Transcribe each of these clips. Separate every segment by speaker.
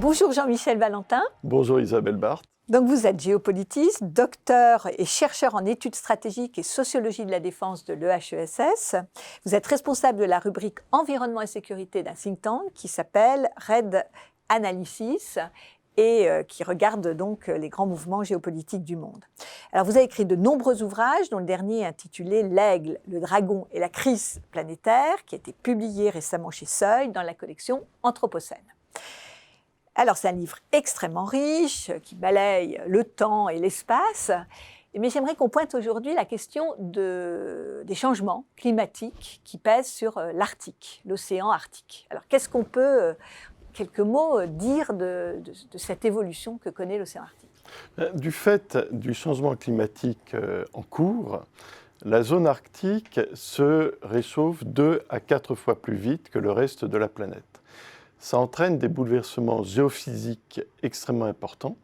Speaker 1: Bonjour Jean-Michel Valentin.
Speaker 2: Bonjour Isabelle Barthes.
Speaker 1: Donc vous êtes géopolitiste, docteur et chercheur en études stratégiques et sociologie de la défense de l'EHESS. Vous êtes responsable de la rubrique environnement et sécurité d'un think tank qui s'appelle RED Analysis et qui regarde donc les grands mouvements géopolitiques du monde. Alors vous avez écrit de nombreux ouvrages, dont le dernier intitulé L'Aigle, le Dragon et la crise planétaire, qui a été publié récemment chez Seuil dans la collection Anthropocène. Alors, c'est un livre extrêmement riche, qui balaye le temps et l'espace. Mais j'aimerais qu'on pointe aujourd'hui la question des changements climatiques qui pèsent sur l'Arctique, l'océan Arctique. Alors, qu'est-ce qu'on peut, quelques mots, dire de cette évolution que connaît l'océan Arctique ?
Speaker 2: Du fait du changement climatique en cours, la zone arctique se réchauffe 2 à 4 fois plus vite que le reste de la planète. Ça entraîne des bouleversements géophysiques extrêmement importants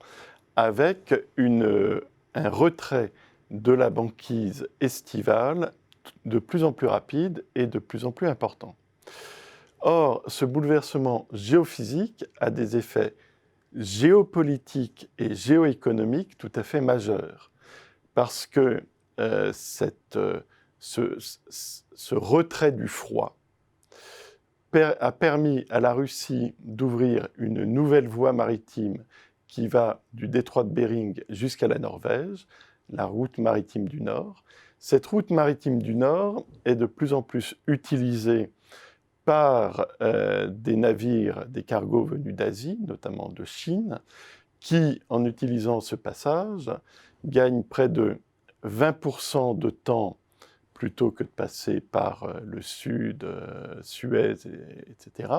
Speaker 2: avec un retrait de la banquise estivale de plus en plus rapide et de plus en plus important. Or, ce bouleversement géophysique a des effets géopolitiques et géoéconomiques tout à fait majeurs parce que ce retrait du froid a permis à la Russie d'ouvrir une nouvelle voie maritime qui va du détroit de Bering jusqu'à la Norvège, la route maritime du Nord. Cette route maritime du Nord est de plus en plus utilisée par des navires, des cargos venus d'Asie, notamment de Chine, qui, en utilisant ce passage, gagnent près de 20% de temps plutôt que de passer par le sud, Suez, etc.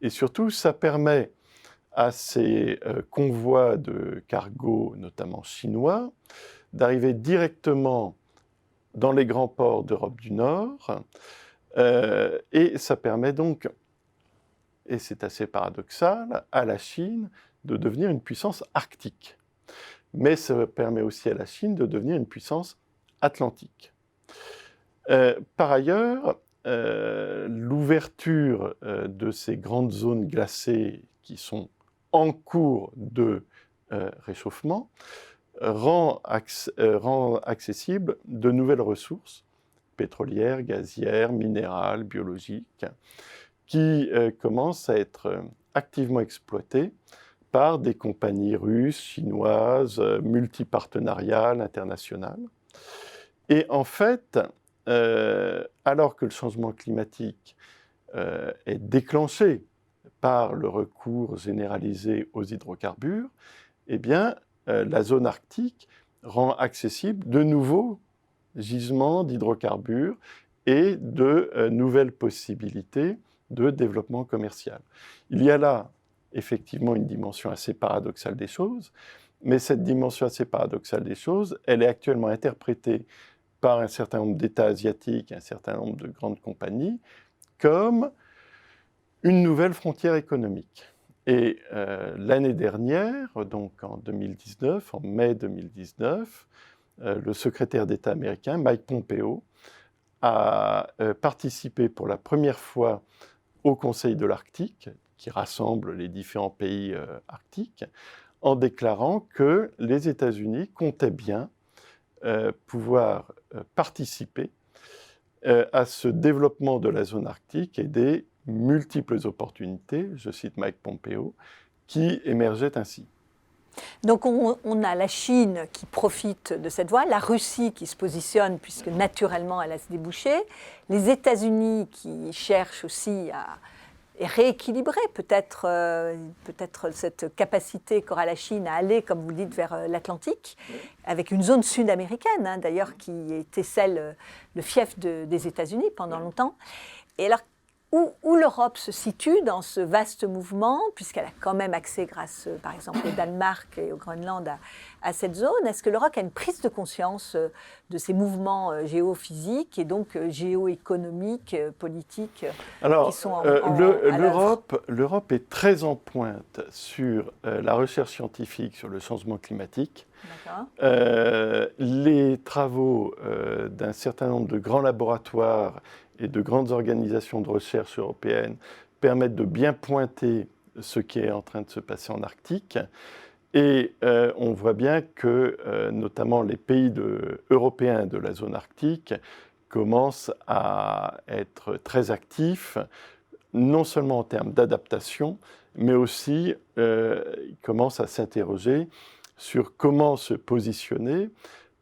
Speaker 2: Et surtout, ça permet à ces convois de cargos, notamment chinois, d'arriver directement dans les grands ports d'Europe du Nord. Et ça permet donc, et c'est assez paradoxal, à la Chine de devenir une puissance arctique. Mais ça permet aussi à la Chine de devenir une puissance atlantique. Par ailleurs, l'ouverture de ces grandes zones glacées qui sont en cours de réchauffement rend accessible de nouvelles ressources pétrolières, gazières, minérales, biologiques, qui commencent à être activement exploitées par des compagnies russes, chinoises, multipartenariales, internationales. Et en fait, alors que le changement climatique est déclenché par le recours généralisé aux hydrocarbures, eh bien, la zone arctique rend accessible de nouveaux gisements d'hydrocarbures et de nouvelles possibilités de développement commercial. Il y a là, effectivement, une dimension assez paradoxale des choses, mais cette dimension assez paradoxale des choses, elle est actuellement interprétée par un certain nombre d'États asiatiques, un certain nombre de grandes compagnies, comme une nouvelle frontière économique. Et l'année dernière, donc en 2019, en mai 2019, le secrétaire d'État américain, Mike Pompeo, a participé pour la première fois au Conseil de l'Arctique, qui rassemble les différents pays arctiques, en déclarant que les États-Unis comptaient bien pouvoir participer à ce développement de la zone arctique et des multiples opportunités, je cite Mike Pompeo, qui émergeaient ainsi.
Speaker 1: Donc on a la Chine qui profite de cette voie, la Russie qui se positionne puisque naturellement elle a se déboucher, les États-Unis qui cherchent aussi à rééquilibrer peut-être cette capacité qu'aura la Chine à aller, comme vous le dites, vers l'Atlantique, avec une zone sud-américaine, hein, d'ailleurs, qui était le fief des États-Unis pendant longtemps. Et alors, où l'Europe se situe dans ce vaste mouvement, puisqu'elle a quand même accès grâce, par exemple, au Danemark et au Groenland à cette zone, est-ce que l'Europe a une prise de conscience de ces mouvements géophysiques et donc géoéconomiques, politiques qui sont
Speaker 2: l'Europe est très en pointe sur la recherche scientifique sur le changement climatique. Les travaux d'un certain nombre de grands laboratoires et de grandes organisations de recherche européennes permettent de bien pointer ce qui est en train de se passer en Arctique. Et on voit bien que notamment les pays européens de la zone arctique commencent à être très actifs, non seulement en termes d'adaptation, mais aussi ils commencent à s'interroger sur comment se positionner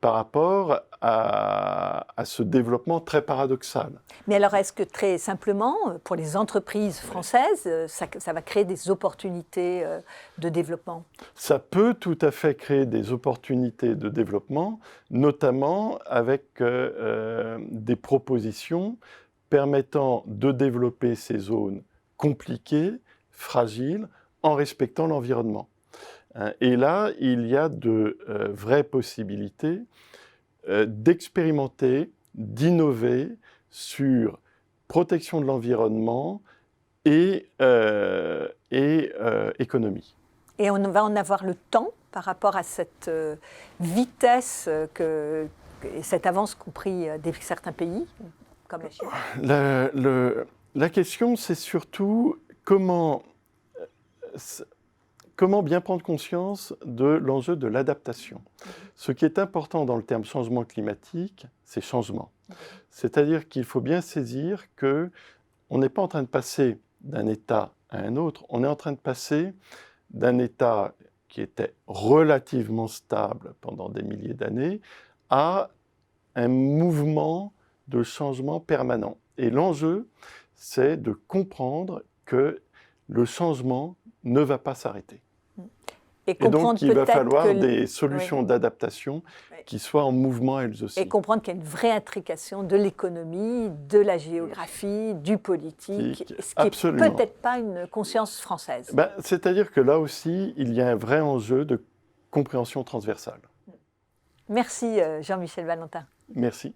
Speaker 2: par rapport à ce développement très paradoxal.
Speaker 1: Mais alors, est-ce que très simplement, pour les entreprises françaises, ça va créer des opportunités de développement?
Speaker 2: Ça peut tout à fait créer des opportunités de développement, notamment avec des propositions permettant de développer ces zones compliquées, fragiles, en respectant l'environnement. Et là, il y a de vraies possibilités d'expérimenter, d'innover sur protection de l'environnement et économie.
Speaker 1: Et on va en avoir le temps par rapport à cette vitesse et cette avance qu'ont pris certains pays, comme la Chine?
Speaker 2: La question, c'est surtout comment bien prendre conscience de l'enjeu de l'adaptation. Ce qui est important dans le terme changement climatique, c'est changement. C'est-à-dire qu'il faut bien saisir qu'on n'est pas en train de passer d'un état à un autre, on est en train de passer d'un état qui était relativement stable pendant des milliers d'années à un mouvement de changement permanent. Et l'enjeu, c'est de comprendre que le changement ne va pas s'arrêter. Et donc, il va falloir des solutions d'adaptation qui soient en mouvement elles aussi.
Speaker 1: Et comprendre qu'il y a une vraie intrication de l'économie, de la géographie, du politique, ce qui n'est peut-être pas une conscience française.
Speaker 2: C'est-à-dire que là aussi, il y a un vrai enjeu de compréhension transversale.
Speaker 1: Merci Jean-Michel Valentin.
Speaker 2: Merci.